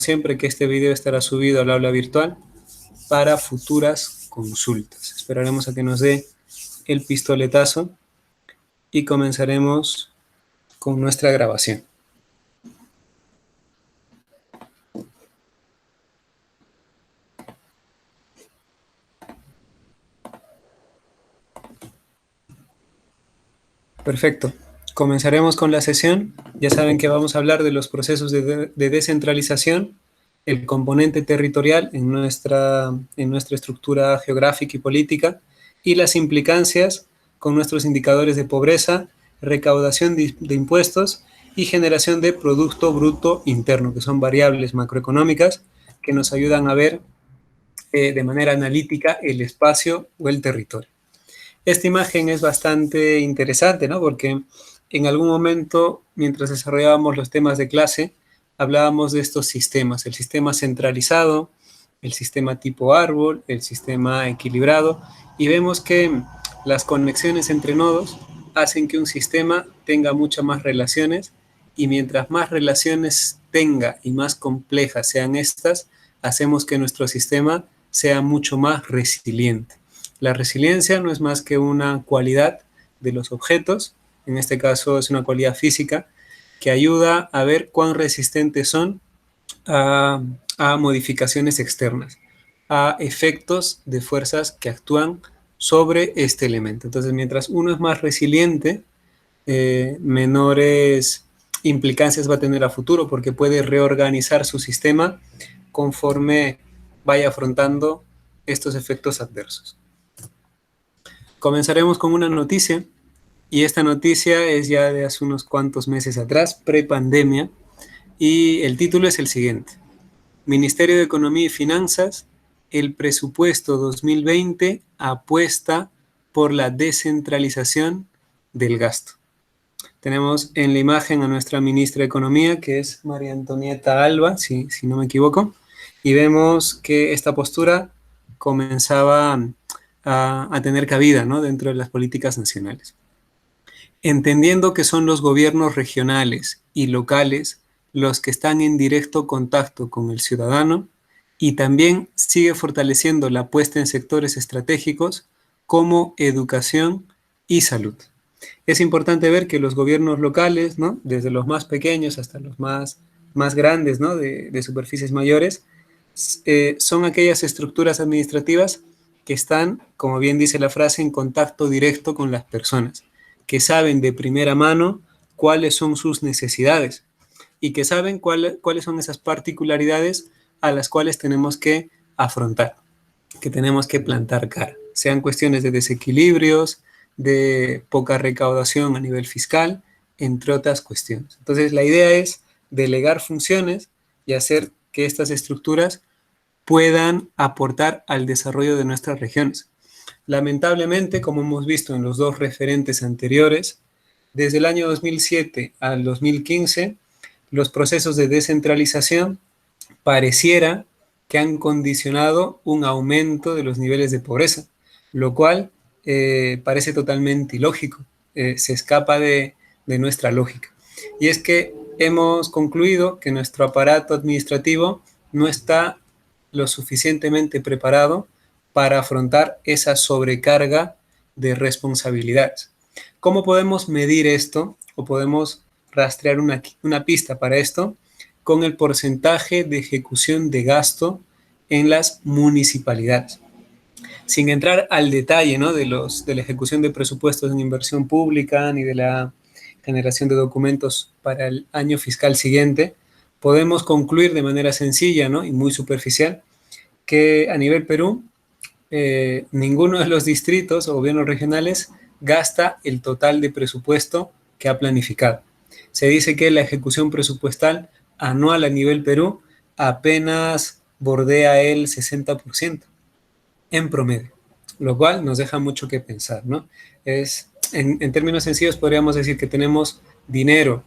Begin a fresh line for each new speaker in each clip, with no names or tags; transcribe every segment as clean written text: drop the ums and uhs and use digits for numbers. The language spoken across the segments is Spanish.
siempre que este video estará subido al aula virtual para futuras consultas. Esperaremos a que nos dé el pistoletazo y comenzaremos con nuestra grabación. Perfecto. Comenzaremos con la sesión. Ya saben que vamos a hablar de los procesos de descentralización, el componente territorial en nuestra estructura geográfica y política y las implicancias con nuestros indicadores de pobreza, recaudación de impuestos y generación de Producto Bruto Interno, que son variables macroeconómicas que nos ayudan a ver de manera analítica el espacio o el territorio. Esta imagen es bastante interesante, ¿no? Porque en algún momento, mientras desarrollábamos los temas de clase, hablábamos de estos sistemas, el sistema centralizado, el sistema tipo árbol, el sistema equilibrado, y vemos que las conexiones entre nodos hacen que un sistema tenga muchas más relaciones, y mientras más relaciones tenga y más complejas sean estas, hacemos que nuestro sistema sea mucho más resiliente. La resiliencia no es más que una cualidad de los objetos, en este caso es una cualidad física, que ayuda a ver cuán resistentes son a modificaciones externas, a efectos de fuerzas que actúan sobre este elemento. Entonces, mientras uno es más resiliente, menores implicancias va a tener a futuro, porque puede reorganizar su sistema conforme vaya afrontando estos efectos adversos. Comenzaremos con una noticia, y esta noticia es ya de hace unos cuantos meses atrás, pre-pandemia, y el título es el siguiente: Ministerio de Economía y Finanzas, el presupuesto 2020 apuesta por la descentralización del gasto. Tenemos en la imagen a nuestra ministra de Economía, que es María Antonieta Alba, si no me equivoco, y vemos que esta postura comenzaba a tener cabida, ¿no?, dentro de las políticas nacionales. Entendiendo que son los gobiernos regionales y locales los que están en directo contacto con el ciudadano, y también sigue fortaleciendo la apuesta en sectores estratégicos como educación y salud. Es importante ver que los gobiernos locales, ¿no?, desde los más pequeños hasta los más grandes, ¿no?, de superficies mayores, son aquellas estructuras administrativas que están, como bien dice la frase, en contacto directo con las personas, que saben de primera mano cuáles son sus necesidades y que saben cuáles son esas particularidades a las cuales tenemos que afrontar, que tenemos que plantar cara, sean cuestiones de desequilibrios, de poca recaudación a nivel fiscal, entre otras cuestiones. Entonces, la idea es delegar funciones y hacer que estas estructuras puedan aportar al desarrollo de nuestras regiones. Lamentablemente, como hemos visto en los dos referentes anteriores, desde el año 2007 al 2015, los procesos de descentralización pareciera que han condicionado un aumento de los niveles de pobreza, lo cual parece totalmente ilógico, se escapa de nuestra lógica. Y es que hemos concluido que nuestro aparato administrativo no está lo suficientemente preparado para afrontar esa sobrecarga de responsabilidades. ¿Cómo podemos medir esto o podemos rastrear una pista para esto? Con el porcentaje de ejecución de gasto en las municipalidades. Sin entrar al detalle, ¿no?, de la ejecución de presupuestos en inversión pública ni de la generación de documentos para el año fiscal siguiente, podemos concluir de manera sencilla, ¿no?, y muy superficial, que a nivel Perú, ninguno de los distritos o gobiernos regionales gasta el total de presupuesto que ha planificado. Se dice que la ejecución presupuestal anual a nivel Perú apenas bordea el 60% en promedio, lo cual nos deja mucho que pensar, ¿no? En términos sencillos podríamos decir que tenemos dinero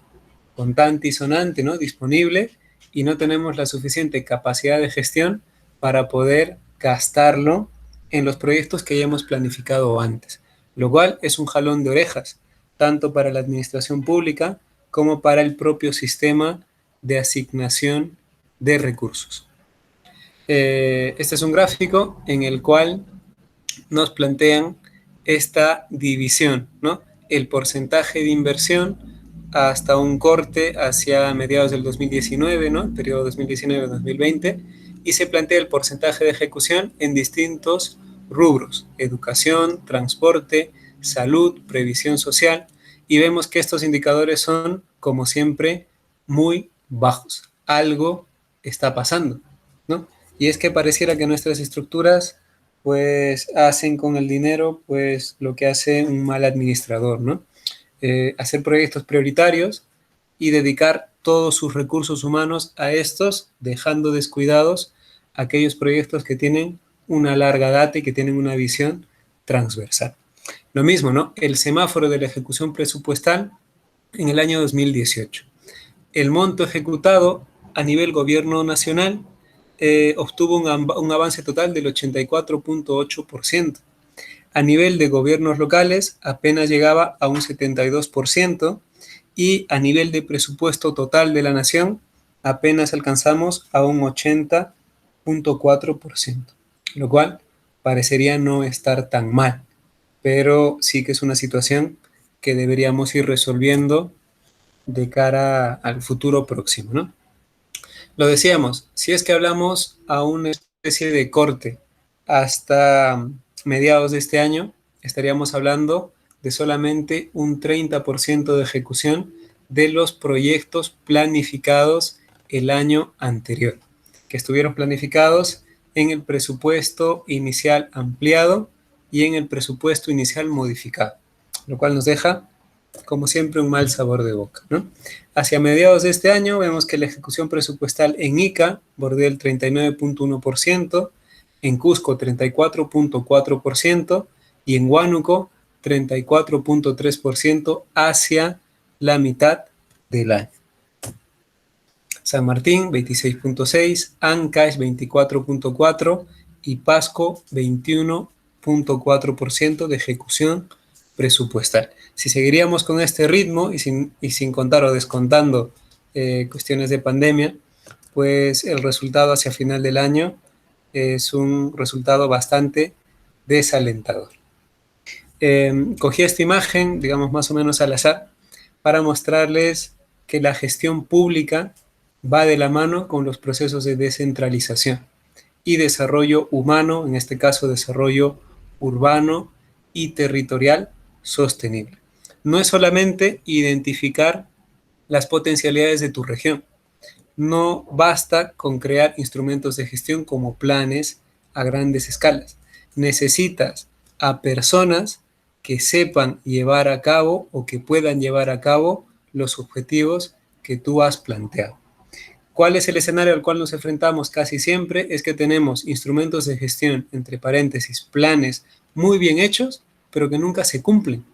contante y sonante, ¿no?, disponible, y no tenemos la suficiente capacidad de gestión para poder gastarlo en los proyectos que hayamos planificado antes, lo cual es un jalón de orejas, tanto para la administración pública como para el propio sistema de asignación de recursos. Este es un gráfico en el cual nos plantean esta división, ¿no? El porcentaje de inversión hasta un corte hacia mediados del 2019, ¿no? El periodo 2019-2020, y se plantea el porcentaje de ejecución en distintos rubros: educación, transporte, salud, previsión social, y vemos que estos indicadores son, como siempre, muy bajos. Algo está pasando, ¿no? Y es que pareciera que nuestras estructuras pues hacen con el dinero pues lo que hace un mal administrador, ¿no? Hacer proyectos prioritarios y dedicar todos sus recursos humanos a estos, dejando descuidados aquellos proyectos que tienen una larga data y que tienen una visión transversal. Lo mismo, ¿no? El semáforo de la ejecución presupuestal en el año 2018. El monto ejecutado a nivel gobierno nacional obtuvo un avance total del 84.8%. A nivel de gobiernos locales apenas llegaba a un 72%, y a nivel de presupuesto total de la nación apenas alcanzamos a un 80.4%, lo cual parecería no estar tan mal, pero sí que es una situación que deberíamos ir resolviendo de cara al futuro próximo, ¿no? Lo decíamos, si es que hablamos a una especie de corte hasta mediados de este año, estaríamos hablando de solamente un 30% de ejecución de los proyectos planificados el año anterior, que estuvieron planificados en el presupuesto inicial ampliado y en el presupuesto inicial modificado, lo cual nos deja, como siempre, un mal sabor de boca, ¿no? Hacia mediados de este año vemos que la ejecución presupuestal en Ica bordea el 39.1%, en Cusco 34.4% y en Huánuco 34.3% hacia la mitad del año. San Martín 26.6%, Ancash 24.4% y Pasco 21.4% de ejecución presupuestal. Si seguiríamos con este ritmo y sin contar o descontando cuestiones de pandemia, pues el resultado hacia final del año es un resultado bastante desalentador. Cogí esta imagen, digamos más o menos al azar, para mostrarles que la gestión pública va de la mano con los procesos de descentralización y desarrollo humano, en este caso desarrollo urbano y territorial sostenible. No es solamente identificar las potencialidades de tu región. No basta con crear instrumentos de gestión como planes a grandes escalas. Necesitas a personas que sepan llevar a cabo o que puedan llevar a cabo los objetivos que tú has planteado. ¿Cuál es el escenario al cual nos enfrentamos casi siempre? Es que tenemos instrumentos de gestión, entre paréntesis, planes muy bien hechos, pero que nunca se cumplen.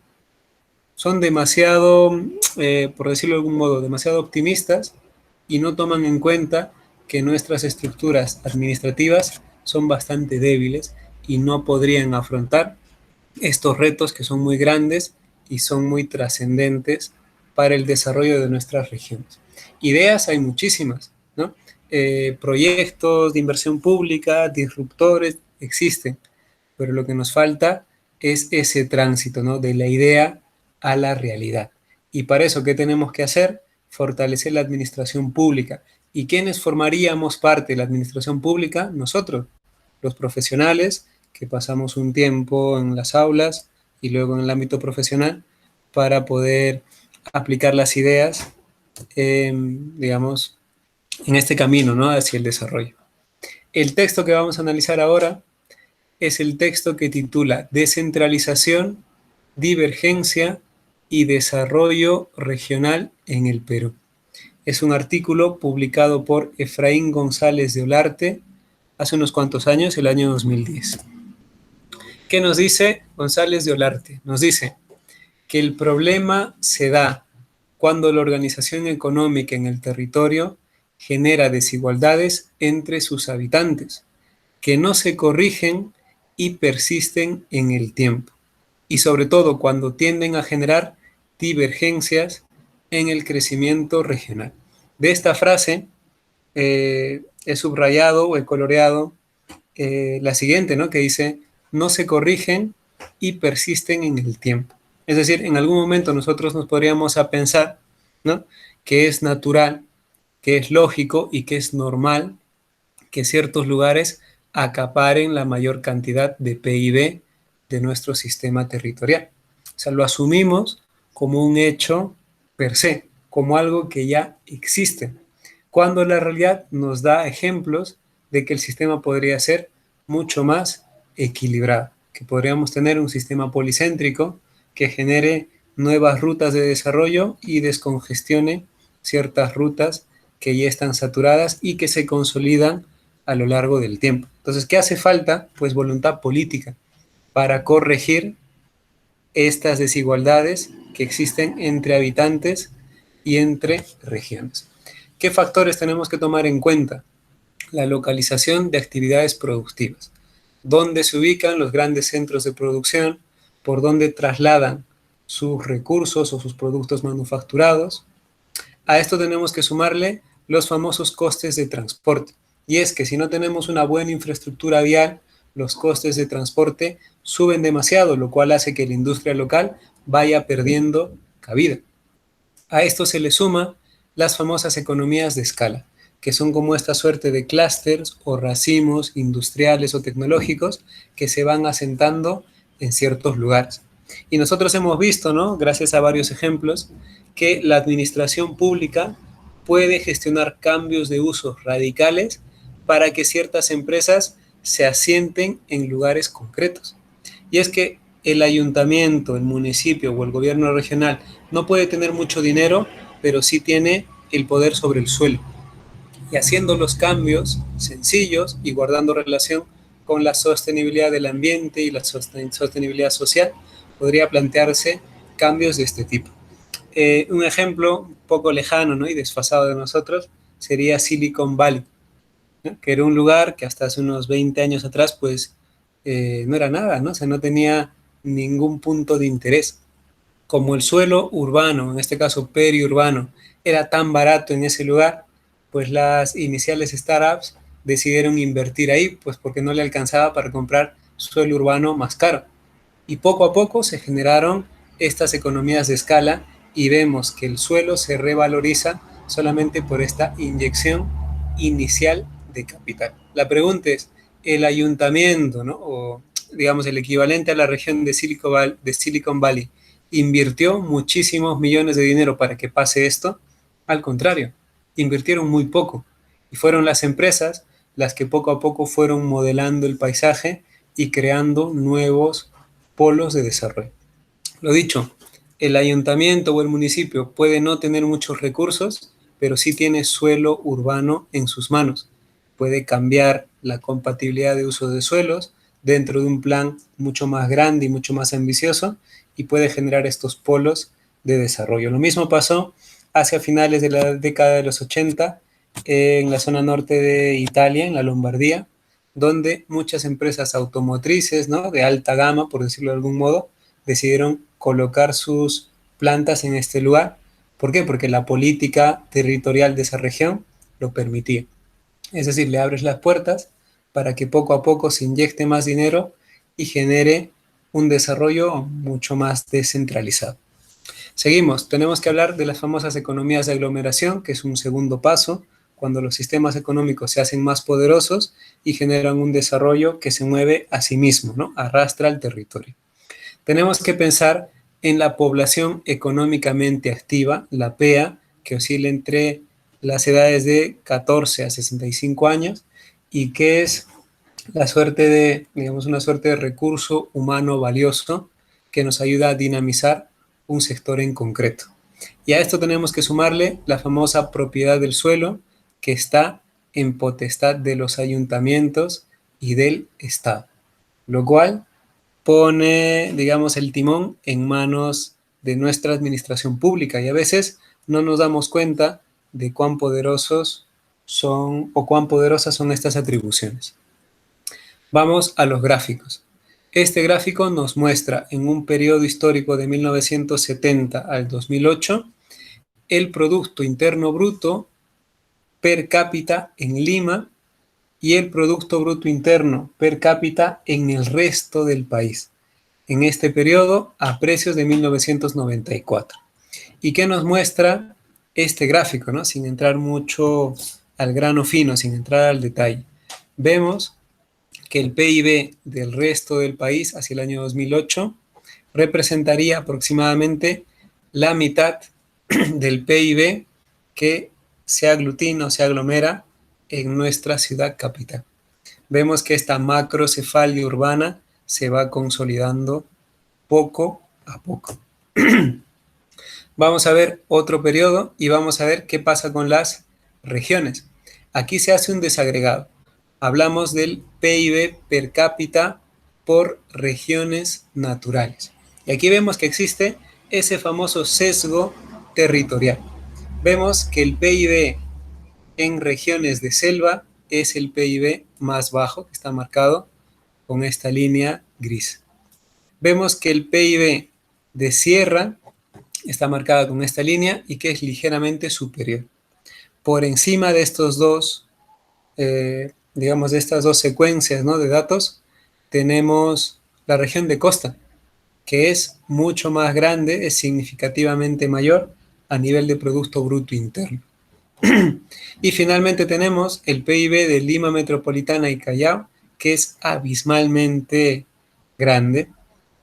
Son demasiado, por decirlo de algún modo, demasiado optimistas y no toman en cuenta que nuestras estructuras administrativas son bastante débiles y no podrían afrontar estos retos que son muy grandes y son muy trascendentes para el desarrollo de nuestras regiones. Ideas hay muchísimas, ¿no? Proyectos de inversión pública, disruptores, existen, pero lo que nos falta es ese tránsito, ¿no? De la idea a la realidad. Y para eso, ¿qué tenemos que hacer? Fortalecer la administración pública. ¿Y quiénes formaríamos parte de la administración pública? Nosotros, los profesionales, que pasamos un tiempo en las aulas y luego en el ámbito profesional para poder aplicar las ideas, digamos, en este camino, ¿no? Hacia el desarrollo. El texto que vamos a analizar ahora es el texto que titula Descentralización, Divergencia y Desarrollo Regional en el Perú. Es un artículo publicado por Efraín González de Olarte hace unos cuantos años, el año 2010. ¿Qué nos dice González de Olarte? Nos dice que el problema se da cuando la organización económica en el territorio genera desigualdades entre sus habitantes, que no se corrigen y persisten en el tiempo, y sobre todo cuando tienden a generar divergencias en el crecimiento regional. De esta frase he subrayado o he coloreado la siguiente, ¿no? Que dice, no se corrigen y persisten en el tiempo. Es decir, en algún momento nosotros nos podríamos a pensar, ¿no? Que es natural, que es lógico y que es normal que ciertos lugares acaparen la mayor cantidad de PIB de nuestro sistema territorial. O sea, lo asumimos como un hecho per se, como algo que ya existe, cuando la realidad nos da ejemplos de que el sistema podría ser mucho más equilibrado, que podríamos tener un sistema policéntrico que genere nuevas rutas de desarrollo y descongestione ciertas rutas que ya están saturadas y que se consolidan a lo largo del tiempo. Entonces, ¿qué hace falta? Pues voluntad política para corregir estas desigualdades que existen entre habitantes y entre regiones. ¿Qué factores tenemos que tomar en cuenta? La localización de actividades productivas. ¿Dónde se ubican los grandes centros de producción? ¿Por dónde trasladan sus recursos o sus productos manufacturados? A esto tenemos que sumarle los famosos costes de transporte. Y es que si no tenemos una buena infraestructura vial, los costes de transporte suben demasiado, lo cual hace que la industria local vaya perdiendo cabida. A esto se le suma las famosas economías de escala, que son como esta suerte de clústeres o racimos industriales o tecnológicos que se van asentando en ciertos lugares. Y nosotros hemos visto, ¿no? Gracias a varios ejemplos, que la administración pública puede gestionar cambios de usos radicales para que ciertas empresas se asienten en lugares concretos. Y es que el ayuntamiento, el municipio o el gobierno regional no puede tener mucho dinero, pero sí tiene el poder sobre el suelo. Y haciendo los cambios sencillos y guardando relación con la sostenibilidad del ambiente y la sostenibilidad social, podría plantearse cambios de este tipo. Un ejemplo un poco lejano, ¿no? Y desfasado de nosotros sería Silicon Valley, ¿no? Que era un lugar que hasta hace unos 20 años atrás pues no era nada, ¿no? O sea, no tenía ningún punto de interés. Como el suelo urbano, en este caso periurbano, era tan barato en ese lugar, pues las iniciales startups decidieron invertir ahí, pues porque no le alcanzaba para comprar suelo urbano más caro. Y poco a poco se generaron estas economías de escala y vemos que el suelo se revaloriza solamente por esta inyección inicial de capital. La pregunta es, ¿el ayuntamiento, ¿no? O digamos el equivalente a la región de Silicon Valley, invirtió muchísimos millones de dinero para que pase esto? Al contrario, invirtieron muy poco y fueron las empresas las que poco a poco fueron modelando el paisaje y creando nuevos polos de desarrollo. Lo dicho, el ayuntamiento o el municipio puede no tener muchos recursos, pero sí tiene suelo urbano en sus manos. Puede cambiar la compatibilidad de uso de suelos dentro de un plan mucho más grande y mucho más ambicioso y puede generar estos polos de desarrollo. Lo mismo pasó hacia finales de la década de los 80 en la zona norte de Italia, en la Lombardía, donde muchas empresas automotrices, ¿no? De alta gama, por decirlo de algún modo, decidieron colocar sus plantas en este lugar. ¿Por qué? Porque la política territorial de esa región lo permitía. Es decir, le abres las puertas para que poco a poco se inyecte más dinero y genere un desarrollo mucho más descentralizado. Seguimos, tenemos que hablar de las famosas economías de aglomeración, que es un segundo paso, cuando los sistemas económicos se hacen más poderosos y generan un desarrollo que se mueve a sí mismo, ¿no? Arrastra al territorio. Tenemos que pensar en la población económicamente activa, la PEA, que oscila entre las edades de 14 a 65 años y que es la suerte de, digamos, una suerte de recurso humano valioso que nos ayuda a dinamizar un sector en concreto. Y a esto tenemos que sumarle la famosa propiedad del suelo que está en potestad de los ayuntamientos y del Estado, lo cual pone, digamos, el timón en manos de nuestra administración pública y a veces no nos damos cuenta de cuán poderosos son o cuán poderosas son estas atribuciones. Vamos a los gráficos. Este gráfico nos muestra en un periodo histórico de 1970 al 2008 el Producto Interno Bruto per cápita en Lima y el Producto Bruto Interno per cápita en el resto del país, en este periodo a precios de 1994. ¿Y qué nos muestra este gráfico, ¿no? Sin entrar mucho al grano fino, sin entrar al detalle? Vemos que el PIB del resto del país hacia el año 2008 representaría aproximadamente la mitad del PIB que se aglutina o se aglomera en nuestra ciudad capital. Vemos que esta macrocefalia urbana se va consolidando poco a poco. Vamos a ver otro periodo y vamos a ver qué pasa con las regiones. Aquí se hace un desagregado. Hablamos del PIB per cápita por regiones naturales. Y aquí vemos que existe ese famoso sesgo territorial. Vemos que el PIB en regiones de selva es el PIB más bajo, que está marcado con esta línea gris. Vemos que el PIB de sierra está marcada con esta línea y que es ligeramente superior. Por encima de estos dos, digamos, de estas dos secuencias, ¿no?, de datos, tenemos la región de costa, que es mucho más grande, es significativamente mayor a nivel de Producto Bruto Interno. Y finalmente tenemos el PIB de Lima Metropolitana y Callao, que es abismalmente grande,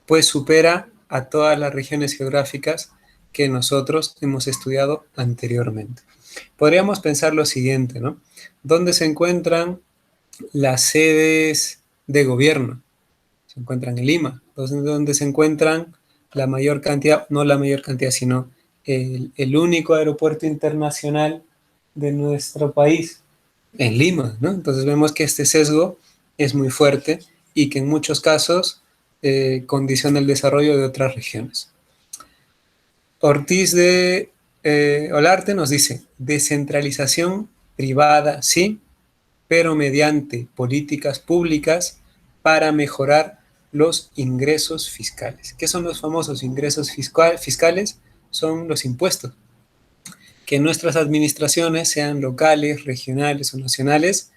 pues supera a todas las regiones geográficas que nosotros hemos estudiado anteriormente. Podríamos pensar lo siguiente, ¿no? ¿Dónde se encuentran las sedes de gobierno? Se encuentran en Lima. ¿Dónde se encuentran la mayor cantidad, no la mayor cantidad, sino el único aeropuerto internacional de nuestro país? En Lima, ¿no? Entonces vemos que este sesgo es muy fuerte y que en muchos casos condiciona el desarrollo de otras regiones. Ortiz de Olarte nos dice, descentralización privada, sí, pero mediante políticas públicas para mejorar los ingresos fiscales. ¿Qué son los famosos ingresos fiscales? Son los impuestos. Que nuestras administraciones, sean locales, regionales o nacionales,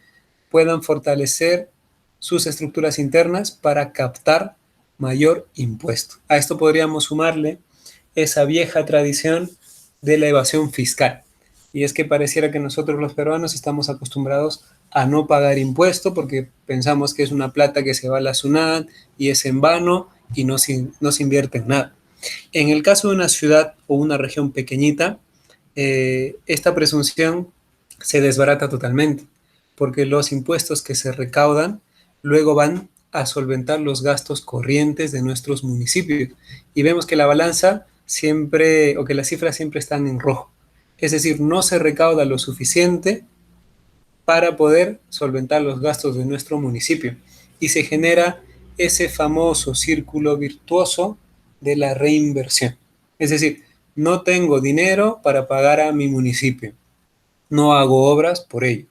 puedan fortalecer sus estructuras internas para captar mayor impuesto. A esto podríamos sumarle esa vieja tradición de la evasión fiscal. Y es que pareciera que nosotros los peruanos estamos acostumbrados a no pagar impuesto porque pensamos que es una plata que se va a la SUNAT y es en vano y no se invierte en nada. En el caso de una ciudad o una región pequeñita, esta presunción se desbarata totalmente, porque los impuestos que se recaudan luego van a solventar los gastos corrientes de nuestros municipios. Y vemos que la balanza siempre, o que las cifras siempre están en rojo. Es decir, no se recauda lo suficiente para poder solventar los gastos de nuestro municipio. Y se genera ese famoso círculo virtuoso de la reinversión. Es decir, no tengo dinero para pagar a mi municipio. No hago obras por ello.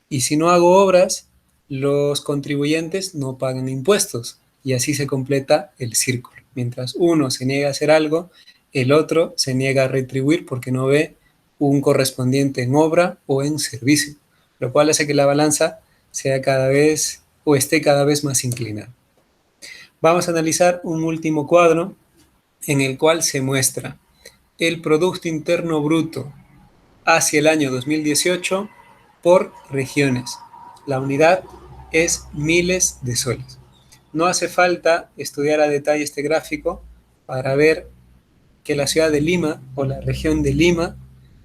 Y si no hago obras, los contribuyentes no pagan impuestos. Y así se completa el círculo. Mientras uno se niega a hacer algo, el otro se niega a retribuir porque no ve un correspondiente en obra o en servicio, lo cual hace que la balanza sea cada vez o esté cada vez más inclinada. Vamos a analizar un último cuadro en el cual se muestra el Producto Interno Bruto hacia el año 2018 por regiones. La unidad es miles de soles. No hace falta estudiar a detalle este gráfico para ver que la ciudad de Lima o la región de Lima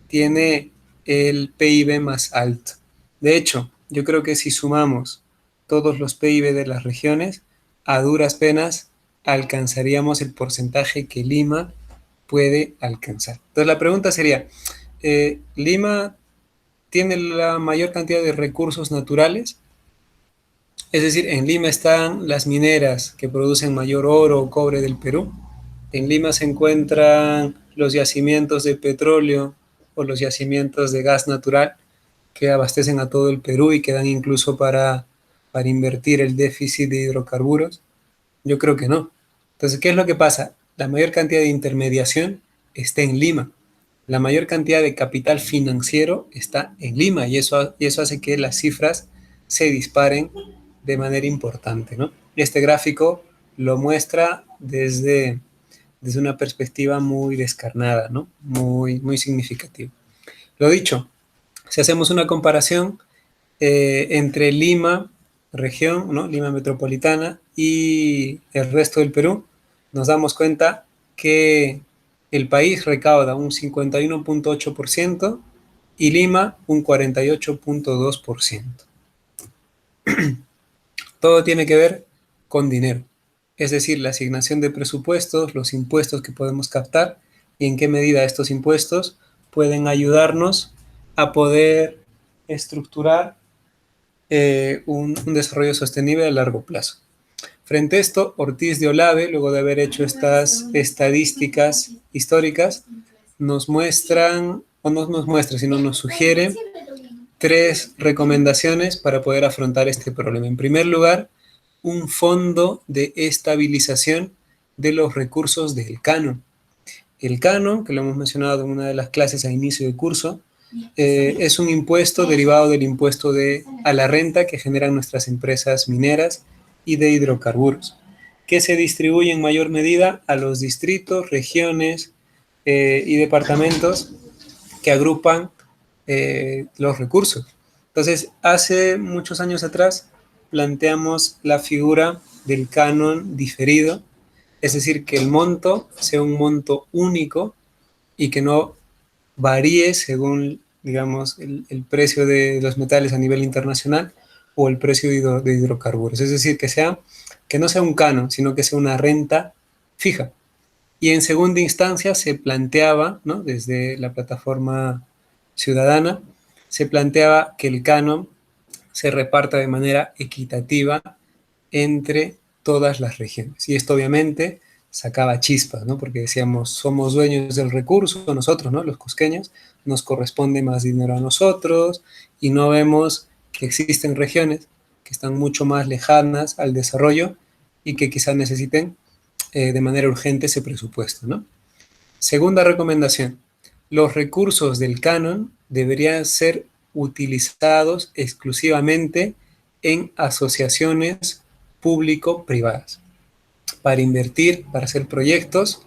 tiene el PIB más alto. De hecho, yo creo que si sumamos todos los PIB de las regiones, a duras penas alcanzaríamos el porcentaje que Lima puede alcanzar. Entonces la pregunta sería, ¿Lima tiene la mayor cantidad de recursos naturales? Es decir, en Lima están las mineras que producen mayor oro o cobre del Perú. En Lima se encuentran los yacimientos de petróleo o los yacimientos de gas natural que abastecen a todo el Perú y que dan incluso para invertir el déficit de hidrocarburos. Yo creo que no. Entonces, ¿qué es lo que pasa? La mayor cantidad de intermediación está en Lima. La mayor cantidad de capital financiero está en Lima y eso hace que las cifras se disparen de manera importante, ¿no? Este gráfico lo muestra desde una perspectiva muy descarnada, ¿no? Muy significativa. Lo dicho, si hacemos una comparación entre Lima, región, ¿no? Lima metropolitana y el resto del Perú, nos damos cuenta que el país recauda un 51.8% y Lima un 48.2%. Todo tiene que ver con dinero, es decir, la asignación de presupuestos, los impuestos que podemos captar y en qué medida estos impuestos pueden ayudarnos a poder estructurar un desarrollo sostenible a largo plazo. Frente a esto, Ortiz de Olave, luego de haber hecho estas estadísticas históricas, nos muestran, o no nos muestra, sino nos sugiere tres recomendaciones para poder afrontar este problema. En primer lugar, un fondo de estabilización de los recursos del canon. El canon, que lo hemos mencionado en una de las clases a inicio de curso, es un impuesto derivado del impuesto a la renta que generan nuestras empresas mineras y de hidrocarburos, que se distribuye en mayor medida a los distritos, regiones y departamentos que agrupan los recursos. Entonces, hace muchos años atrás planteamos la figura del canon diferido, es decir, que el monto sea un monto único y que no varíe según, digamos, el precio de los metales a nivel internacional o el precio de hidrocarburos. Es decir, que no sea un canon, sino que sea una renta fija. Y en segunda instancia se planteaba, ¿no? Desde la plataforma ciudadana, se planteaba que el canon se reparta de manera equitativa entre todas las regiones. Y esto obviamente sacaba chispas, ¿no? Porque decíamos, somos dueños del recurso, nosotros, ¿no? Los cusqueños, nos corresponde más dinero a nosotros y no vemos que existen regiones que están mucho más lejanas al desarrollo y que quizás necesiten de manera urgente ese presupuesto, ¿no? Segunda recomendación, los recursos del canon deberían ser utilizados exclusivamente en asociaciones público-privadas para invertir, para hacer proyectos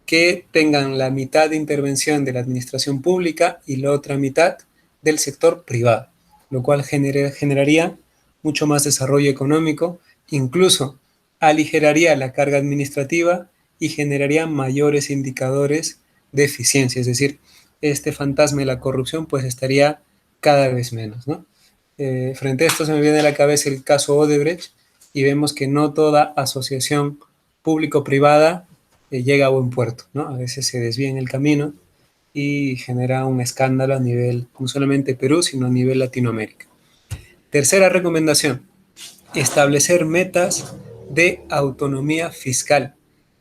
que tengan la mitad de intervención de la administración pública y la otra mitad del sector privado, lo cual generaría mucho más desarrollo económico, incluso aligeraría la carga administrativa y generaría mayores indicadores de eficiencia, es decir, este fantasma de la corrupción pues estaría cada vez menos, ¿no? Frente a esto se me viene a la cabeza el caso Odebrecht y vemos que no toda asociación público-privada llega a buen puerto, ¿no? A veces se desvía en el camino y genera un escándalo a nivel, no solamente Perú, sino a nivel Latinoamérica. Tercera recomendación, establecer metas de autonomía fiscal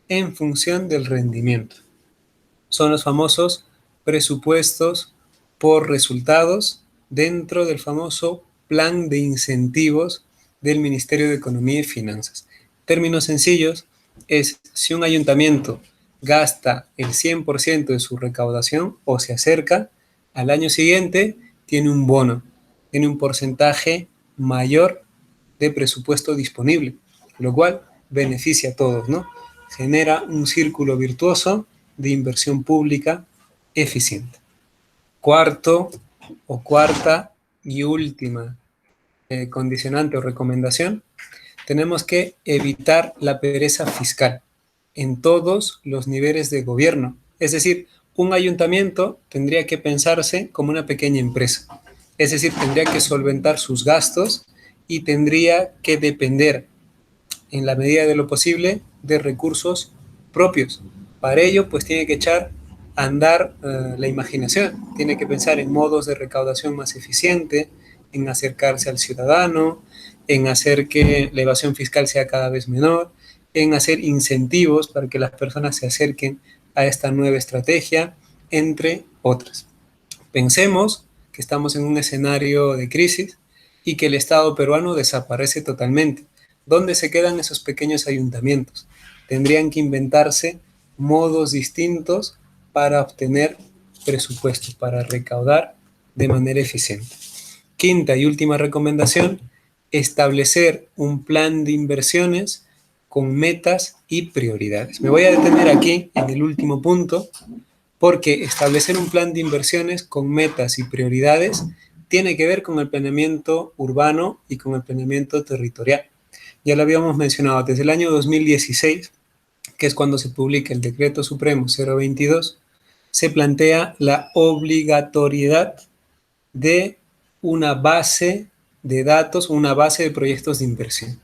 en función del rendimiento. Son los famosos presupuestos por resultados dentro del famoso plan de incentivos del Ministerio de Economía y Finanzas. Términos sencillos, es si un ayuntamiento gasta el 100% de su recaudación o se acerca, al año siguiente tiene un bono, tiene un porcentaje mayor de presupuesto disponible, lo cual beneficia a todos, ¿no? Genera un círculo virtuoso de inversión pública eficiente. Cuarto o cuarta y última condicionante o recomendación, tenemos que evitar la pereza fiscal en todos los niveles de gobierno. Es decir, un ayuntamiento tendría que pensarse como una pequeña empresa. Es decir, tendría que solventar sus gastos y tendría que depender, en la medida de lo posible, de recursos propios. Para ello, pues tiene que echar a andar la imaginación, tiene que pensar en modos de recaudación más eficiente, en acercarse al ciudadano, en hacer que la evasión fiscal sea cada vez menor, en hacer incentivos para que las personas se acerquen a esta nueva estrategia, entre otras. Pensemos que estamos en un escenario de crisis y que el Estado peruano desaparece totalmente. ¿Dónde se quedan esos pequeños ayuntamientos? Tendrían que inventarse modos distintos para obtener presupuesto para recaudar de manera eficiente. Quinta y última recomendación, establecer un plan de inversiones con metas y prioridades. Me voy a detener aquí en el último punto, porque establecer un plan de inversiones con metas y prioridades tiene que ver con el planeamiento urbano y con el planeamiento territorial. Ya lo habíamos mencionado, desde el año 2016, que es cuando se publica el Decreto Supremo 022, se plantea la obligatoriedad de una base de datos, una base de proyectos de inversión.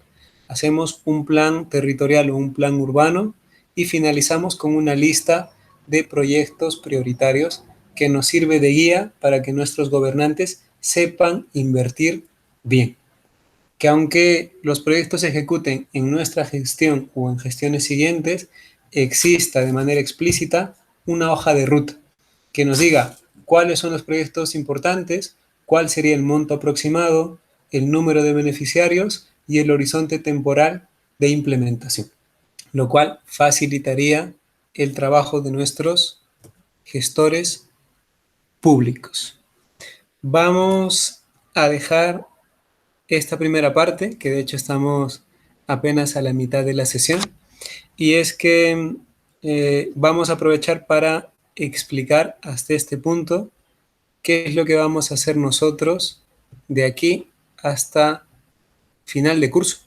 Hacemos un plan territorial o un plan urbano y finalizamos con una lista de proyectos prioritarios que nos sirve de guía para que nuestros gobernantes sepan invertir bien. Que aunque los proyectos se ejecuten en nuestra gestión o en gestiones siguientes, exista de manera explícita una hoja de ruta que nos diga cuáles son los proyectos importantes, cuál sería el monto aproximado, el número de beneficiarios y el horizonte temporal de implementación, lo cual facilitaría el trabajo de nuestros gestores públicos. Vamos a dejar esta primera parte, que de hecho estamos apenas a la mitad de la sesión, y es que vamos a aprovechar para explicar hasta este punto qué es lo que vamos a hacer nosotros de aquí hasta final de curso.